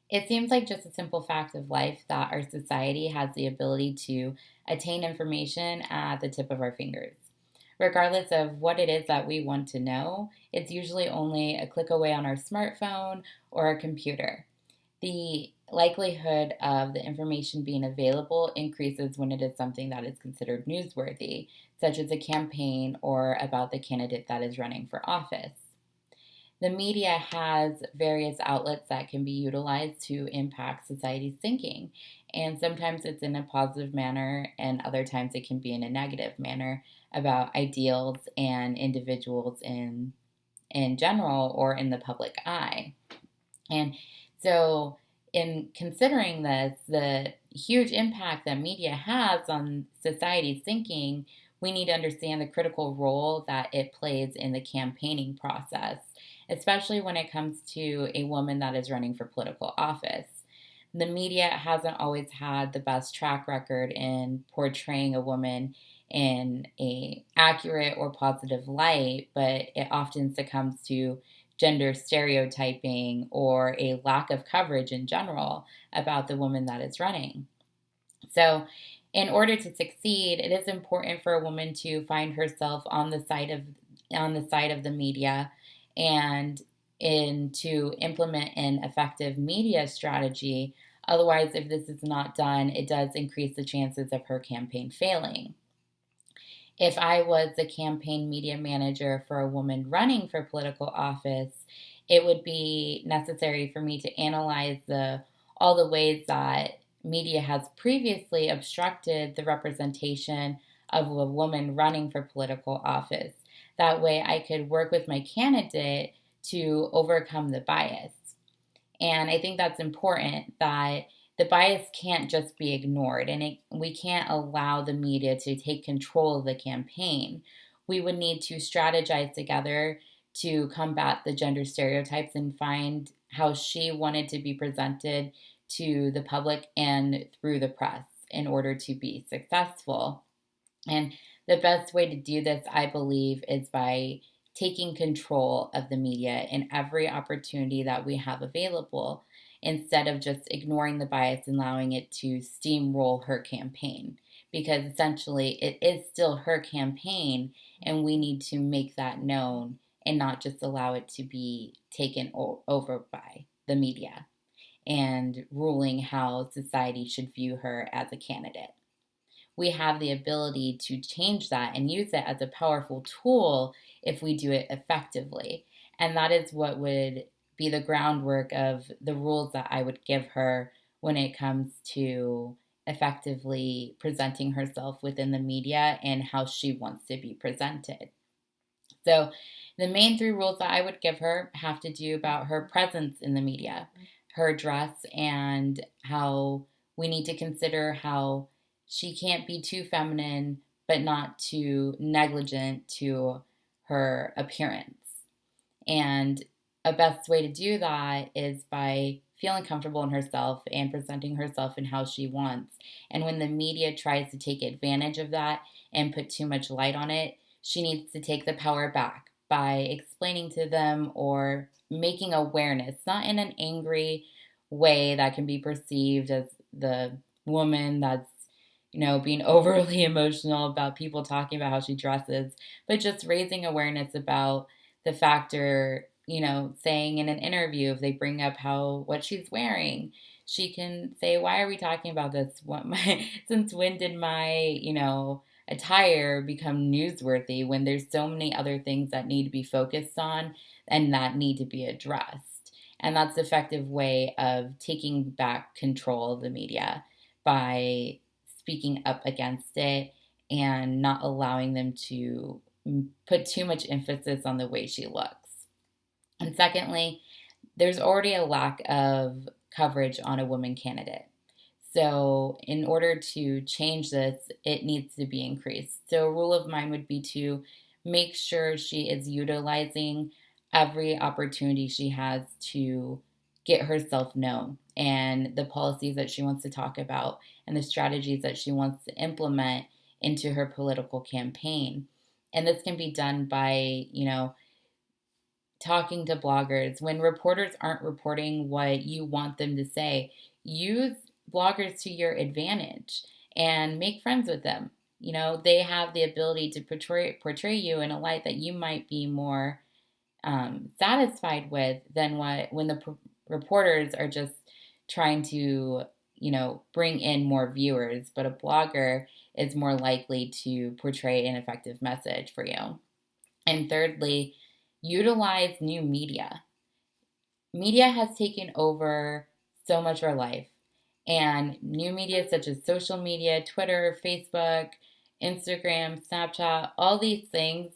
It seems like just a simple fact of life that our society has the ability to attain information at the tip of our fingers. Regardless of what it is that we want to know, it's usually only a click away on our smartphone or our computer. The likelihood of the information being available increases when it is something that is considered newsworthy, such as a campaign or about the candidate that is running for office. The media has various outlets that can be utilized to impact society's thinking. And sometimes it's in a positive manner, and other times it can be in a negative manner about ideals and individuals in general or in the public eye. And so, in considering this, the huge impact that media has on society's thinking, we need to understand the critical role that it plays in the campaigning process, especially when it comes to a woman that is running for political office. The media hasn't always had the best track record in portraying a woman in a accurate or positive light, but it often succumbs to gender stereotyping or a lack of coverage in general about the woman that is running. So, in order to succeed, it is important for a woman to find herself on the side of the media and to implement an effective media strategy. Otherwise, if this is not done, it does increase the chances of her campaign failing. If I was the campaign media manager for a woman running for political office, it would be necessary for me to analyze all the ways that media has previously obstructed the representation of a woman running for political office. That way I could work with my candidate to overcome the bias. And I think that's important that the bias can't just be ignored, and we can't allow the media to take control of the campaign. We would need to strategize together to combat the gender stereotypes and find how she wanted to be presented to the public and through the press in order to be successful. And the best way to do this, I believe, is by taking control of the media in every opportunity that we have available instead of just ignoring the bias and allowing it to steamroll her campaign. Because essentially, it is still her campaign, and we need to make that known and not just allow it to be taken over by the media and ruling how society should view her as a candidate. We have the ability to change that and use it as a powerful tool if we do it effectively. And that is what would be the groundwork of the rules that I would give her when it comes to effectively presenting herself within the media and how she wants to be presented. So, the main three rules that I would give her have to do about her presence in the media, her dress, and how we need to consider how she can't be too feminine but not too negligent to her appearance. And a best way to do that is by feeling comfortable in herself and presenting herself in how she wants. And when the media tries to take advantage of that and put too much light on it, she needs to take the power back by explaining to them or making awareness, not in an angry way that can be perceived as the woman that's being overly emotional about people talking about how she dresses, but just raising awareness about the factor, saying in an interview, if they bring up what she's wearing, she can say, why are we talking about this? Since when did my attire become newsworthy when there's so many other things that need to be focused on and that need to be addressed? And that's an effective way of taking back control of the media by speaking up against it and not allowing them to put too much emphasis on the way she looks. And secondly, there's already a lack of coverage on a woman candidate. So, in order to change this, it needs to be increased. So, a rule of mine would be to make sure she is utilizing every opportunity she has to get herself known and the policies that she wants to talk about and the strategies that she wants to implement into her political campaign. And this can be done by, talking to bloggers, when reporters aren't reporting what you want them to say, use bloggers to your advantage and make friends with them. You know, they have the ability to portray you in a light that you might be more satisfied with than what when the reporters are just trying to, you know, bring in more viewers. But a blogger is more likely to portray an effective message for you. And thirdly, utilize new media. Media has taken over so much of our life, and new media such as social media, Twitter, Facebook, Instagram, Snapchat, all these things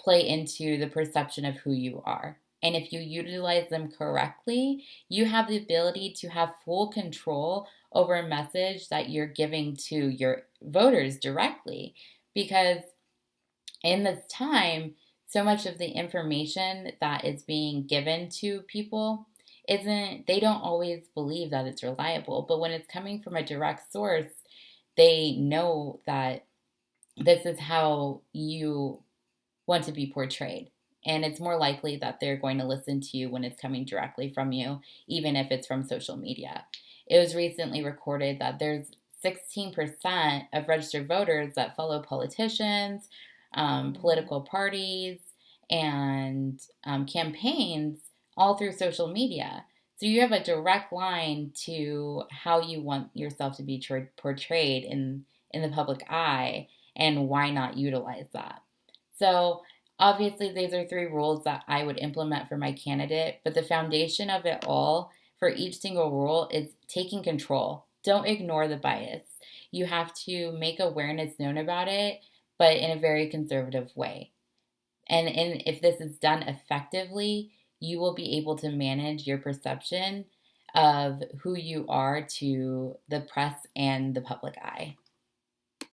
play into the perception of who you are. And if you utilize them correctly, you have the ability to have full control over a message that you're giving to your voters directly. Because in this time, so much of the information that is being given to people they don't always believe that it's reliable. But when it's coming from a direct source, they know that this is how you want to be portrayed. And it's more likely that they're going to listen to you when it's coming directly from you, even if it's from social media. It was recently recorded that there's 16% of registered voters that follow politicians, political parties, and campaigns all through social media. So you have a direct line to how you want yourself to be portrayed in the public eye, and why not utilize that? So obviously, these are three rules that I would implement for my candidate, but the foundation of it all for each single rule is taking control. Don't ignore the bias. You have to make awareness known about it, but in a very conservative way. And if this is done effectively, you will be able to manage your perception of who you are to the press and the public eye.